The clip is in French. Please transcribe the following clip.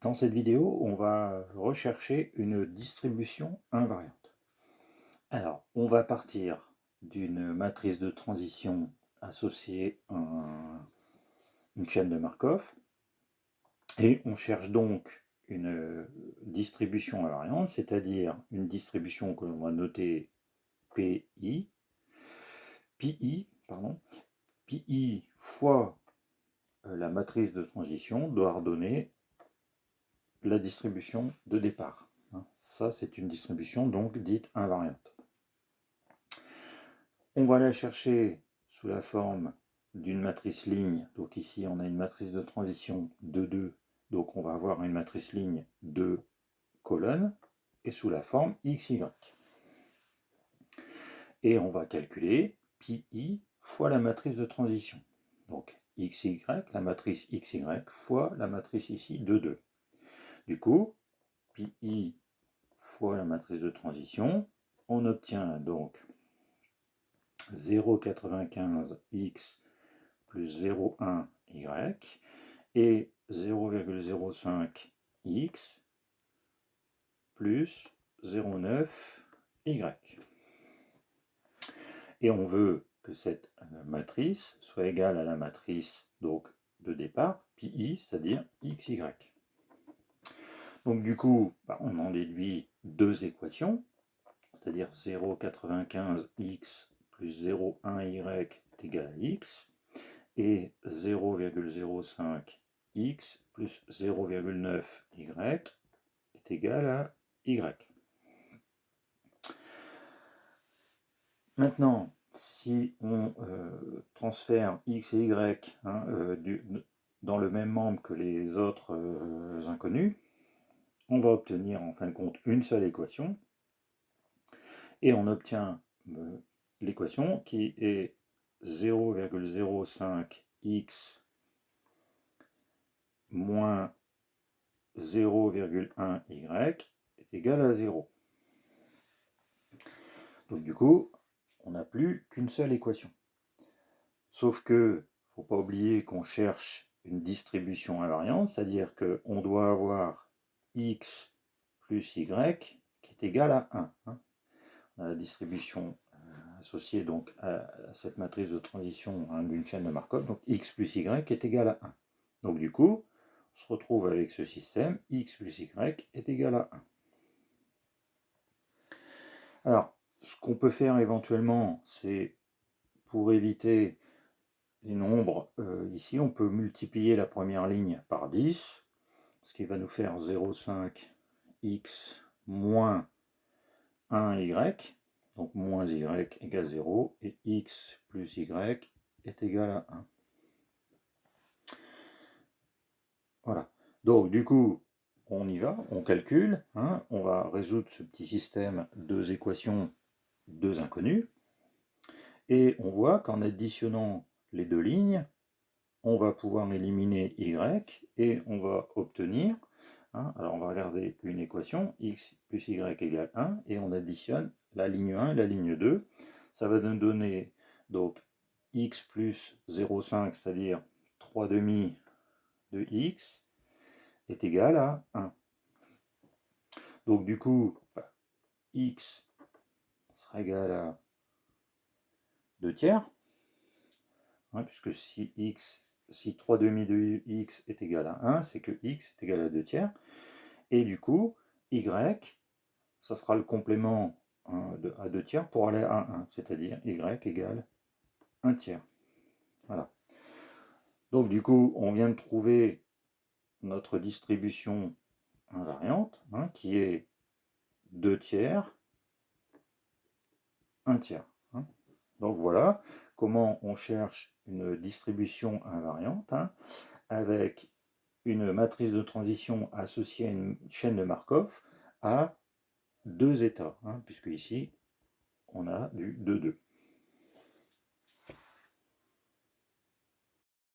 Dans cette vidéo, on va rechercher une distribution invariante. Alors, on va partir d'une matrice de transition associée à une chaîne de Markov, et on cherche donc une distribution invariante, c'est-à-dire une distribution que l'on va noter PI fois la matrice de transition doit redonner la distribution de départ. Ça, c'est une distribution donc dite invariante. On va la chercher sous la forme d'une matrice ligne. Donc ici, on a une matrice de transition de 2. Donc on va avoir une matrice ligne de colonnes et sous la forme XY. Et on va calculer PI fois la matrice de transition. Donc XY, la matrice XY fois la matrice ici de 2. Du coup, PI fois la matrice de transition, on obtient donc 0,95x plus 0,1y et 0,05x plus 0,9y. Et on veut que cette matrice soit égale à la matrice donc, de départ, pi, c'est-à-dire xy. Donc du coup, on en déduit deux équations, c'est-à-dire 0,95x plus 0,1y est égal à x, et 0,05x plus 0,9y est égal à y. Maintenant, si on transfère x et y dans le même membre que les autres inconnus, on va obtenir en fin de compte une seule équation, et on obtient l'équation qui est 0,05x moins 0,1y est égal à 0. Donc du coup, on n'a plus qu'une seule équation. Sauf que, il ne faut pas oublier qu'on cherche une distribution invariante, c'est-à-dire qu'on doit avoir x plus y qui est égal à 1. On a la distribution associée donc à cette matrice de transition d'une chaîne de Markov, donc x plus y est égal à 1. Donc du coup, on se retrouve avec ce système, x plus y est égal à 1. Alors, ce qu'on peut faire éventuellement, c'est pour éviter les nombres, ici on peut multiplier la première ligne par 10, ce qui va nous faire 0,5x moins 1y, donc moins y égale 0, et x plus y est égal à 1. Voilà. Donc du coup, on y va, on calcule, on va résoudre ce petit système, deux équations, deux inconnues, et on voit qu'en additionnant les deux lignes, on va pouvoir éliminer y, et on va obtenir, alors on va regarder une équation, x plus y égale 1, et on additionne la ligne 1 et la ligne 2, ça va nous donner donc x plus 0,5, c'est-à-dire 3 demi de x, est égal à 1. Donc du coup, x sera égal à 2 tiers, puisque si 3 demi de x est égal à 1, c'est que x est égal à 2 tiers. Et du coup, y, ça sera le complément à 2 tiers pour aller à 1, c'est-à-dire y égale 1 tiers. Voilà. Donc du coup, on vient de trouver notre distribution invariante, qui est 2 tiers, 1 tiers. Donc voilà comment on cherche une distribution invariante avec une matrice de transition associée à une chaîne de Markov à deux états, puisque ici on a du 2,2.